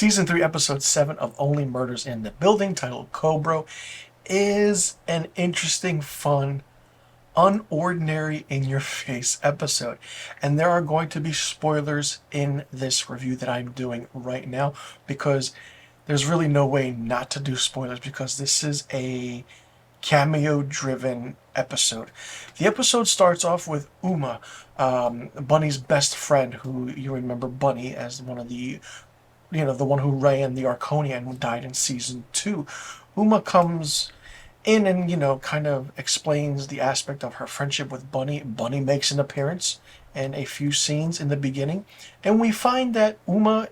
Season 3, Episode 7 of Only Murders in the Building, titled Cobra, is an interesting, fun, unordinary, in-your-face episode. And there are going to be spoilers in this review that I'm doing right now, because there's really no way not to do spoilers, because this is a cameo-driven episode. The episode starts off with Uma, Bunny's best friend, who you remember Bunny as one of the the one who ran the Arconia and died in season 2. Uma comes in and, kind of explains the aspect of her friendship with Bunny. Bunny makes an appearance and a few scenes in the beginning, and we find that Uma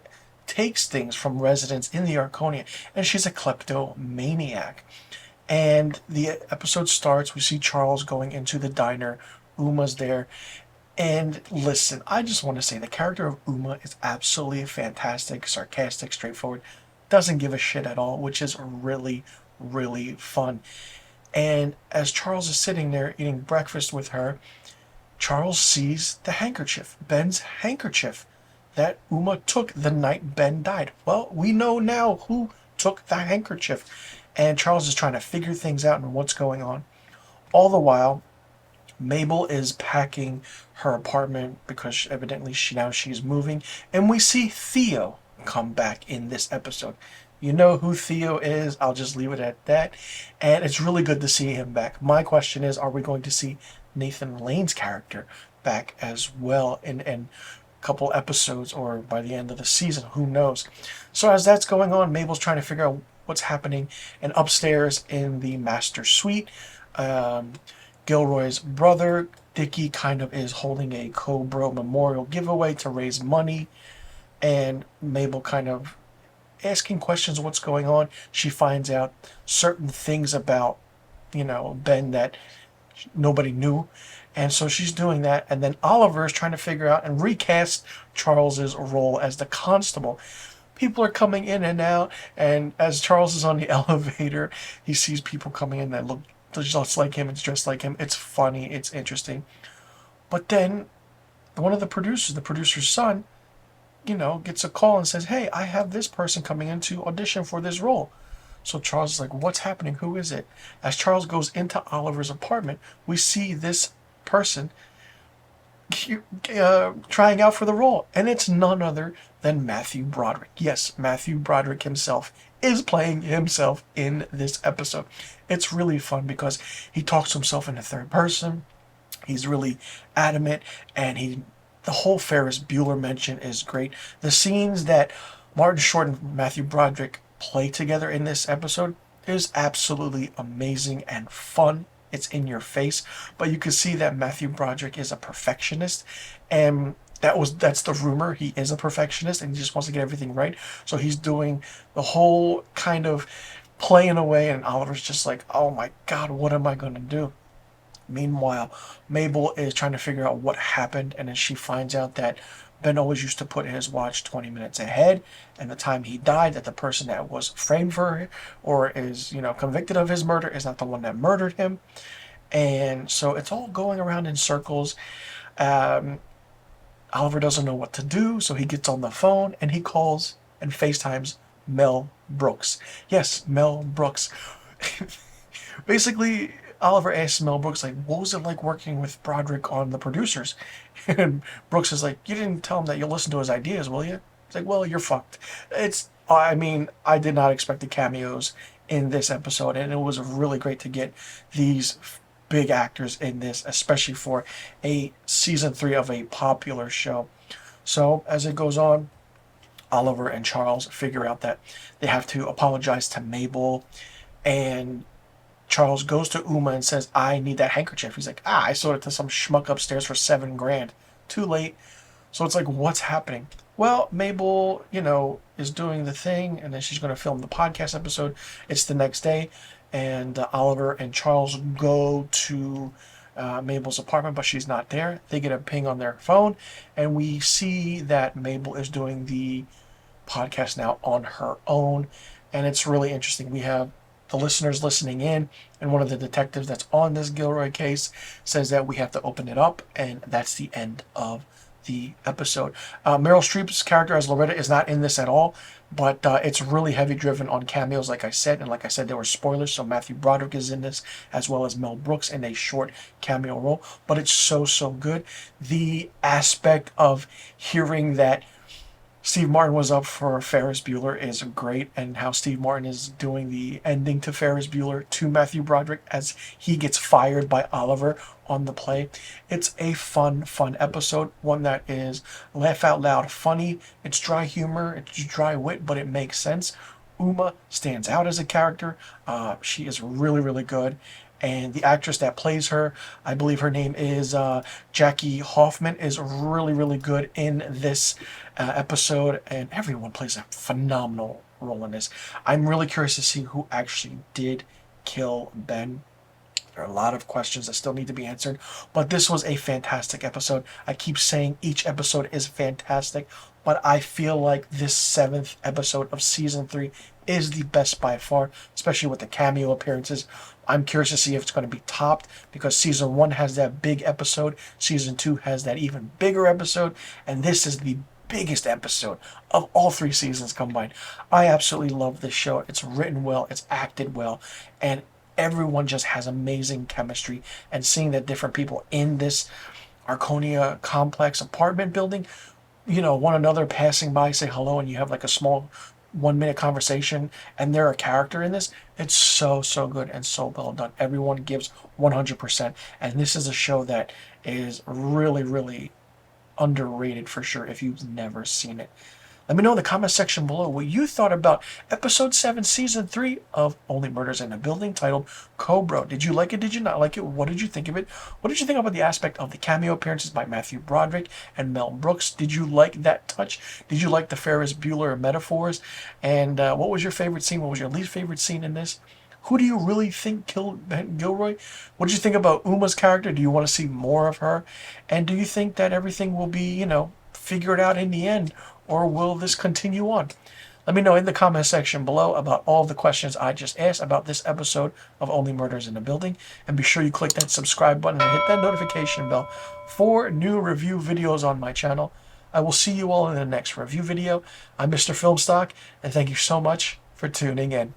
takes things from residents in the Arconia, and she's a kleptomaniac. And the episode starts, we see Charles going into the diner, Uma's there, and listen, I just want to say the character of Uma is absolutely fantastic, sarcastic, straightforward, doesn't give a shit at all, which is really, really fun. And as Charles is sitting there eating breakfast with her, Charles sees the handkerchief, Ben's handkerchief, that Uma took the night Ben died. Well, we know now who took the handkerchief. And Charles is trying to figure things out and what's going on. All the while, Mabel is packing her apartment because evidently she's moving, and we see Theo come back in this episode. You know who Theo is. I'll just leave it at that. And it's really good to see him back. My question is, are we going to see Nathan Lane's character back as well in a couple episodes or by the end of the season? Who knows? So as that's going on, Mabel's trying to figure out what's happening. And upstairs in the master suite, Gilroy's brother, Dickie, kind of is holding a Cobra memorial giveaway to raise money, and Mabel kind of asking questions of what's going on. She finds out certain things about, Ben that nobody knew, and so she's doing that, and then Oliver is trying to figure out and recast Charles's role as the constable. People are coming in and out, and as Charles is on the elevator, he sees people coming in that look just like him, it's dressed like him. It's funny, it's interesting. But then one of the producer's son, gets a call and says, hey, I have this person coming in to audition for this role. So Charles is like, what's happening? Who is it? As Charles goes into Oliver's apartment, we see this person trying out for the role. And it's none other than Matthew Broderick. Yes, Matthew Broderick himself is playing himself in this episode. It's really fun because he talks to himself in the third person. He's really adamant, and the whole Ferris Bueller mention is great. The scenes that Martin Short and Matthew Broderick play together in this episode is absolutely amazing and fun. It's in your face, but you can see that Matthew Broderick is a perfectionist, and that's the rumor. He is a perfectionist and he just wants to get everything right. So he's doing the whole kind of playing away, and Oliver's just like, oh my God, what am I going to do? Meanwhile, Mabel is trying to figure out what happened, and then she finds out that Ben always used to put his watch 20 minutes ahead, and the time he died, that the person that was framed for it or is, convicted of his murder is not the one that murdered him. And so it's all going around in circles. Oliver doesn't know what to do, so he gets on the phone and he calls and FaceTimes Mel Brooks. Yes, Mel Brooks. Basically, Oliver asks Mel Brooks, like, what was it like working with Broderick on The Producers? And Brooks is like, you didn't tell him that you'll listen to his ideas, will you? It's like, well, you're fucked. I did not expect the cameos in this episode, and it was really great to get these big actors in this, especially for a season 3 of a popular show. So as it goes on, Oliver and Charles figure out that they have to apologize to Mabel, and Charles goes to Uma and says, I need that handkerchief. He's like, I sold it to some schmuck upstairs for $7,000. Too late. So it's like, what's happening? Well, Mabel, is doing the thing, and then she's going to film the podcast episode. It's the next day, and Oliver and Charles go to Mabel's apartment, but she's not there. They get a ping on their phone, and we see that Mabel is doing the podcast now on her own, and it's really interesting. We have the listeners listening in, and one of the detectives that's on this Gilroy case says that we have to open it up, and that's the end of the episode. Meryl Streep's character as Loretta is not in this at all, But it's really heavy driven on cameos, like I said. And like I said, there were spoilers. So Matthew Broderick is in this, as well as Mel Brooks in a short cameo role. But it's so, so good. The aspect of hearing that Steve Martin was up for Ferris Bueller is great, and how Steve Martin is doing the ending to Ferris Bueller to Matthew Broderick as he gets fired by Oliver on the play. It's a fun, fun episode, one that is laugh out loud funny. It's dry humor, it's dry wit, but it makes sense. Uma stands out as a character. She is really, really good. And the actress that plays her, I believe her name is Jackie Hoffman, is really, really good in this episode. And everyone plays a phenomenal role in this. I'm really curious to see who actually did kill Ben. There are a lot of questions that still need to be answered, but this was a fantastic episode. I keep saying each episode is fantastic, but I feel like this 7th episode of season 3 is the best by far, especially with the cameo appearances. I'm curious to see if it's going to be topped, because season 1 has that big episode, season 2 has that even bigger episode, and this is the biggest episode of all 3 seasons combined. I absolutely love this show. It's written well, it's acted well, and everyone just has amazing chemistry. And seeing the different people in this Arconia complex apartment building, one another passing by, say hello, and you have like a small 1 minute conversation, and they're a character in this. It's so, so good and so well done. Everyone gives 100%. And this is a show that is really, really underrated for sure if you've never seen it. Let me know in the comment section below what you thought about episode 7, season 3 of Only Murders in the Building, titled Cobra. Did you like it? Did you not like it? What did you think of it? What did you think about the aspect of the cameo appearances by Matthew Broderick and Mel Brooks? Did you like that touch? Did you like the Ferris Bueller metaphors? And what was your favorite scene? What was your least favorite scene in this? Who do you really think killed Ben Gilroy? What did you think about Uma's character? Do you want to see more of her? And do you think that everything will be, figured out in the end? Or will this continue on? Let me know in the comment section below about all the questions I just asked about this episode of Only Murders in the Building. And be sure you click that subscribe button and hit that notification bell for new review videos on my channel. I will see you all in the next review video. I'm Mr. Filmstock, and thank you so much for tuning in.